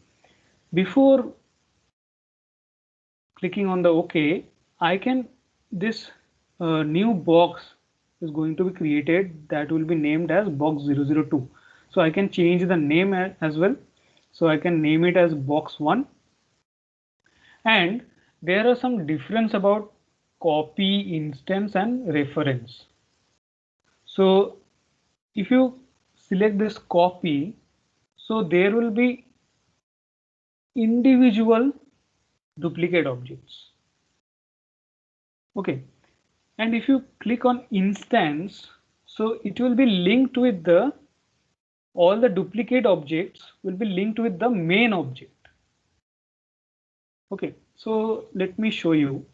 Before clicking on the OK, I can, this new box is going to be created that will be named as box 002. So I can change the name as well. So I can name it as box 1. And there are some difference about copy, instance and reference. So if you select this copy, so there will be individual duplicate objects. Okay, and if you click on instance, so it will be linked with the, all the duplicate objects will be linked with the main object. Okay, so let me show you.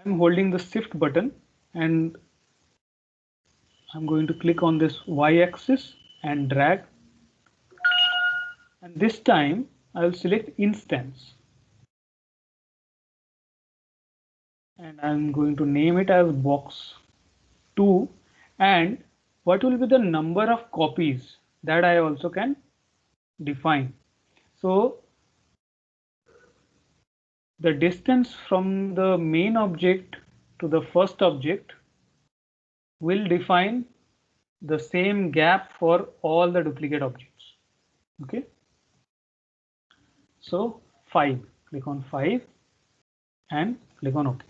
I'm holding the shift button and I'm going to click on this y-axis and drag, and this time I will select instance and I'm going to name it as box 2. And what will be the number of copies, that I also can define. So the distance from the main object to the first object will define the same gap for all the duplicate objects. Okay, so 5, click on 5 and click on OK.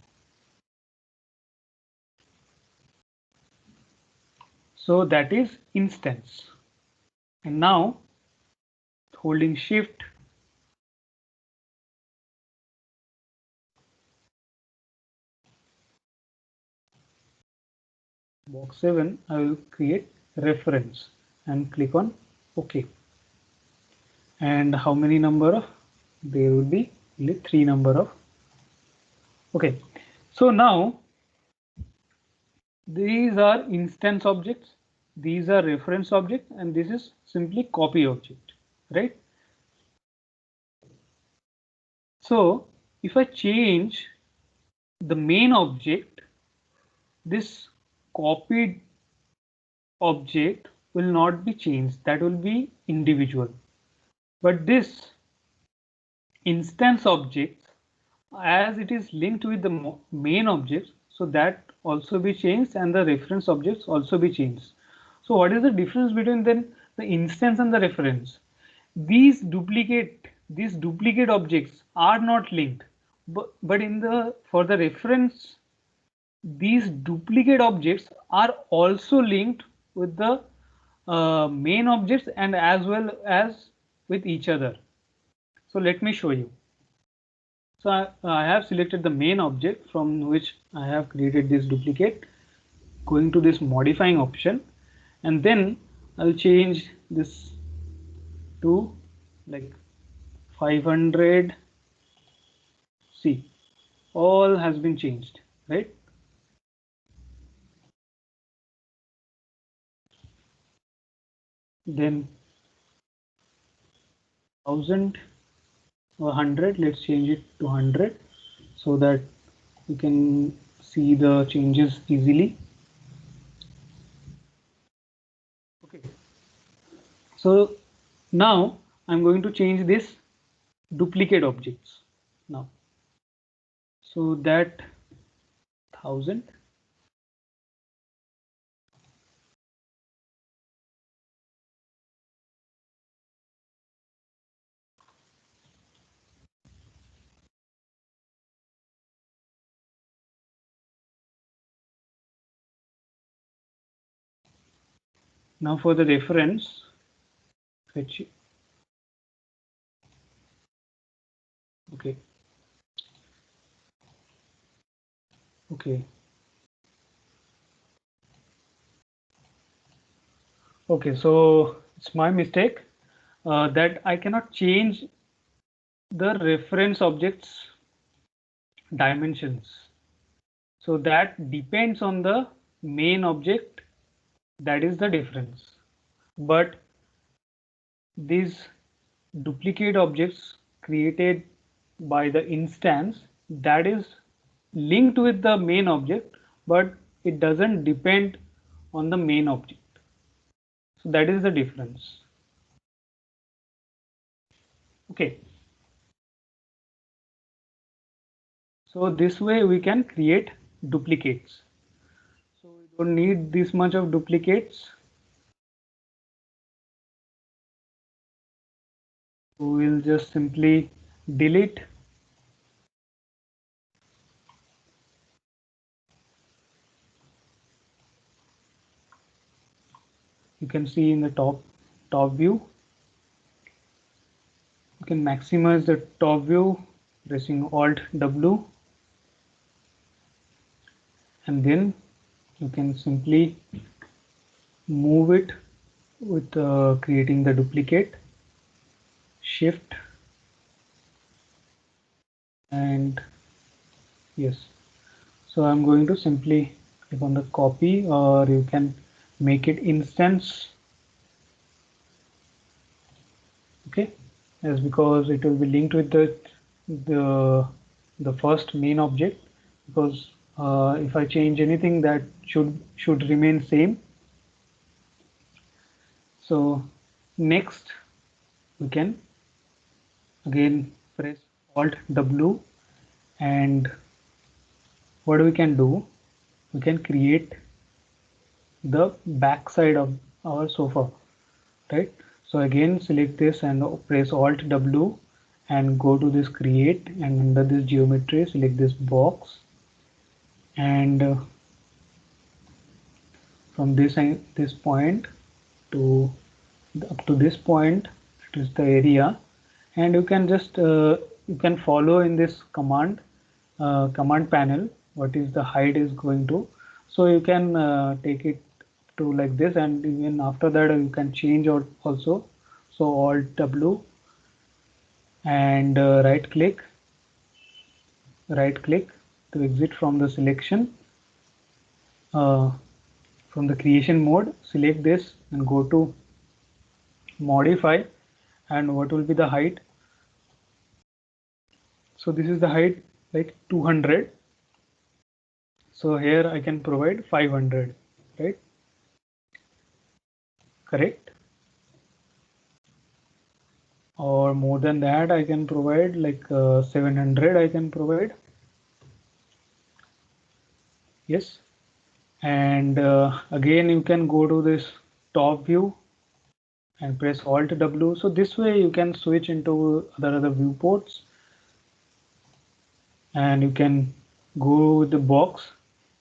So that is instance. And now holding shift, box 7, I will create reference and click on OK. And how many number of, there will be only 3 number of. Okay, so now these are instance objects, these are reference object, and this is simply copy object, right? So if I change the main object, this copied object will not be changed, that will be individual. But this instance objects, as it is linked with the main objects, so that also be changed and the reference objects also be changed. So what is the difference between then the instance and the reference? These duplicate objects are not linked, but in the for the reference, these duplicate objects are also linked with the main objects and as well as with each other. So let me show you. So I have selected the main object from which I have created this duplicate, going to this modifying option, and then I'll change this to like 500. See, all has been changed, right? Then 1000 or 100, let's change it to 100 so that you can see the changes easily. Okay, so now I'm going to change this duplicate objects now, so that 1000. Now for the reference, fetch it. Okay, okay, okay, so it's my mistake that I cannot change the reference objects dimensions. So that depends on the main object, that is the difference. But these duplicate objects created by the instance, that is linked with the main object, but it doesn't depend on the main object. So that is the difference. Okay. So this way we can create duplicates. So we don't need this much of duplicates. We will just simply delete. You can see in the top view. You can maximize the top view pressing Alt W, and then you can simply move it with creating the duplicate. Shift and yes. So I'm going to simply click on the copy, or you can make it instance. Okay, as because it will be linked with the first main object, because if I change anything, that should remain same. So next we can again press Alt W, and what we can do, we can create the back side of our sofa, right? So again select this and press Alt W and go to this create, and under this geometry select this box, and from this point to up to this point, it is the area, and you can just you can follow in this command panel what is the height is going to. So you can take it to like this, and even after that you can change out also. So Alt W and right click to exit from the selection. From the creation mode, select this and go to modify, and what will be the height. So this is the height, like 200. So here I can provide 500, right? Correct. Or more than that, I can provide like 700 I can provide. Yes. And again, you can go to this top view and press Alt W. So this way you can switch into other viewports, and you can go with the box.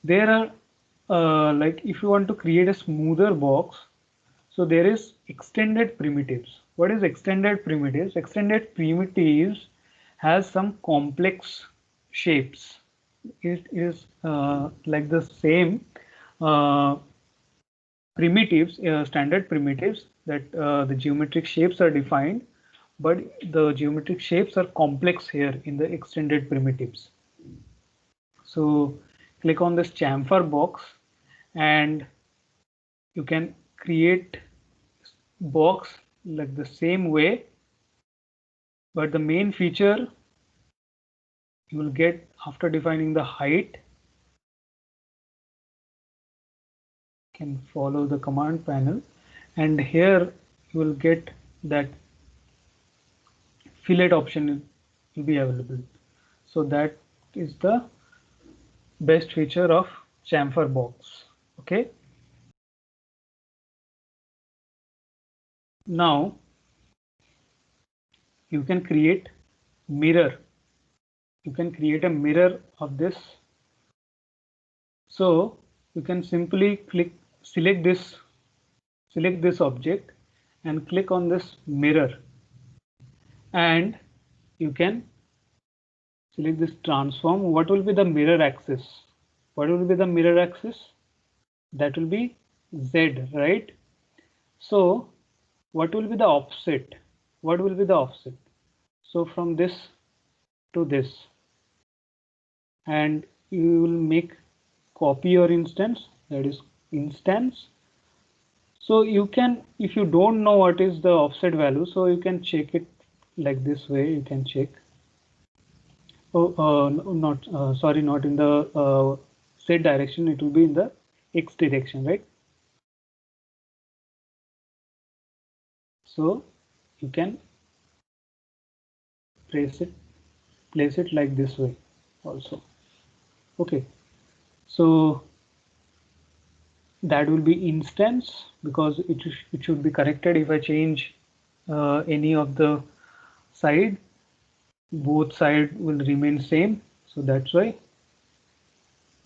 There are like if you want to create a smoother box, so there is extended primitives. What is extended primitives? Extended primitives has some complex shapes. It is like the same uh, primitives, standard primitives, that the geometric shapes are defined, but the geometric shapes are complex here in the extended primitives. So click on this chamfer box and you can create box like the same way, but the main feature you will get after defining the height. Can follow the command panel, and here you will get that fillet option will be available. So that is the best feature of chamfer box. Okay. Now you can create mirror. You can create a mirror of this. So you can simply select this object and click on this mirror, and you can select this transform. What will be the mirror axis? What will be the mirror axis? That will be Z, right? So what will be the offset? What will be the offset? So from this to this, and you will make copy your instance, that is instance. So you can, if you don't know what is the offset value, so you can check it like this way. You can check. Oh, not sorry, not in the Z direction. It will be in the X direction, right? So you can place it like this way also. Okay, so that will be instance, because it should be corrected if I change any of the side. Both side will remain same, so that's why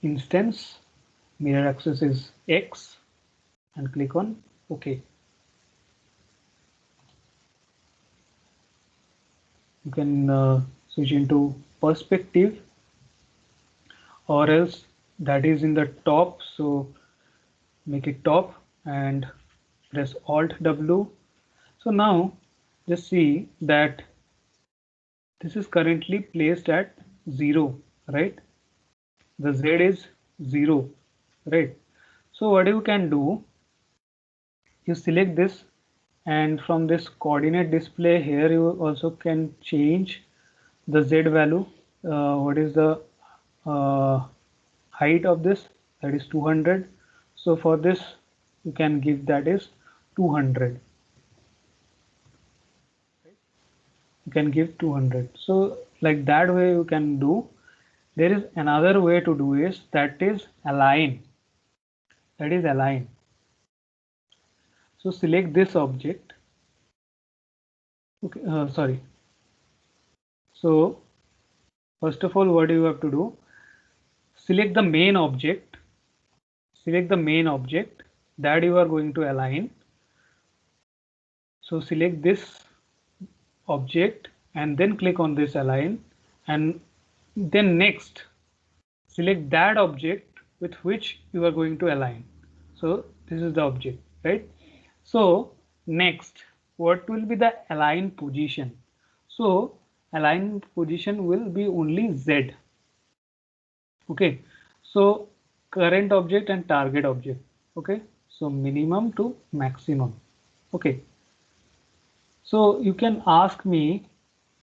instance mirror axis is X, and click on OK. You can switch into perspective, or else that is in the top, so make it top and press Alt W. So now just see that this is currently placed at 0, right? The Z is 0, right? So what you can do, you select this, and from this coordinate display here you also can change the Z value. What is the uh, height of this? That is 200. So for this you can give that is 200. You can give 200. So like that way you can do. There is another way to do is, that is align. That is align. So select this object. Okay, sorry. So first of all, what you have to do, select the main object. Select the main object that you are going to align. So select this object and then click on this align, and then next select that object with which you are going to align. So this is the object, right? So next, what will be the align position? So align position will be only Z. Okay, so current object and target object. Okay, so minimum to maximum. Okay, so you can ask me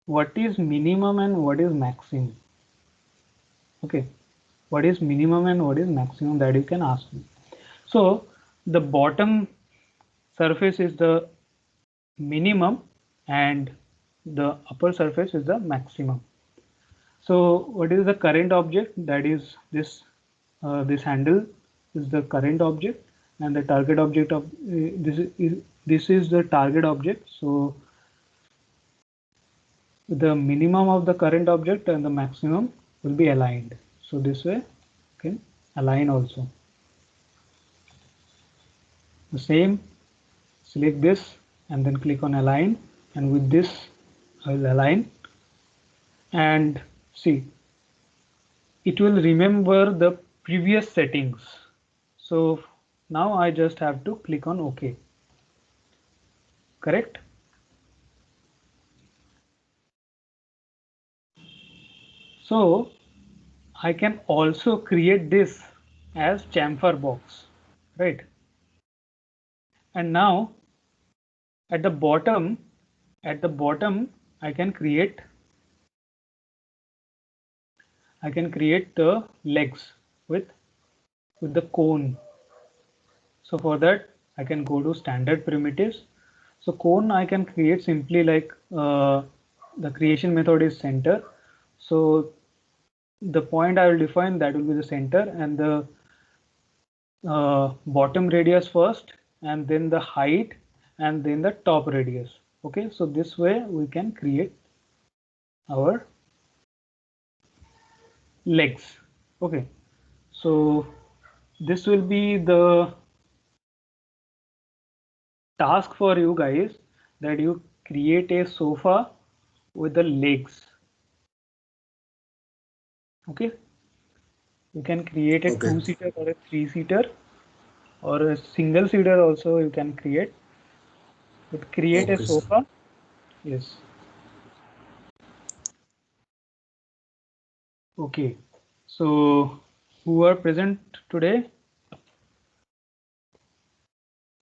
what is minimum and what is maximum. Okay, what is minimum and what is maximum, that you can ask me. So the bottom surface is the minimum and the upper surface is the maximum. So what is the current object? That is this handle is the current object, and the target object of this is the target object. So the minimum of the current object and the maximum will be aligned. So this way, okay, align also. The same, select this and then click on align, and with this I will align, and see, it will remember the previous settings. So now I just have to click on OK. Correct? So I can also create this as chamfer box, right? And now at the bottom, I can create the legs with the cone. So for that I can go to standard primitives. So cone I can create simply like the creation method is center. So the point I will define, that will be the center, and the bottom radius first, and then the height, and then the top radius. Okay, so this way we can create our legs. Okay, so this will be the task for you guys, that you create a sofa with the legs. Okay, you can create a Okay. 2-seater or a 3-seater or a single seater also you can create. But create a Okay, sir. sofa. Yes. Okay, so who are present today?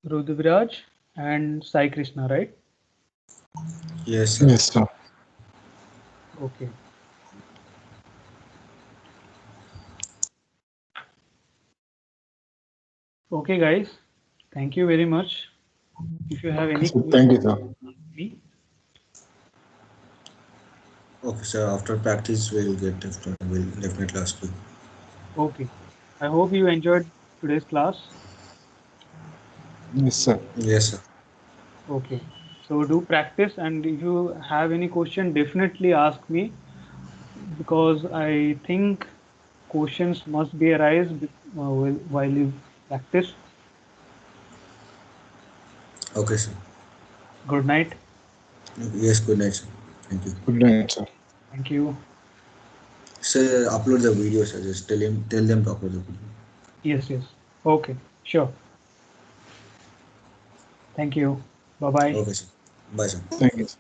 Rudraj and Sai Krishna, right? Yes, sir. Yes, sir. Okay. Okay, guys. Thank you very much. If you have any So thank you, questions, sir. ask me. Okay, sir. After practice, we'll definitely ask you. Okay. I hope you enjoyed today's class. Yes, sir. Yes, sir. Okay. So do practice, and if you have any question, definitely ask me, because I think questions must be arise while you practice. Okay, sir. Good night. Yes, good night, sir. Thank you. Good night, sir. Thank you. Sir, upload the video, sir. Just tell them to upload the video. Yes, yes. Okay, sure. Thank you. Bye-bye. Okay, sir. Bye, sir. Thank you, sir.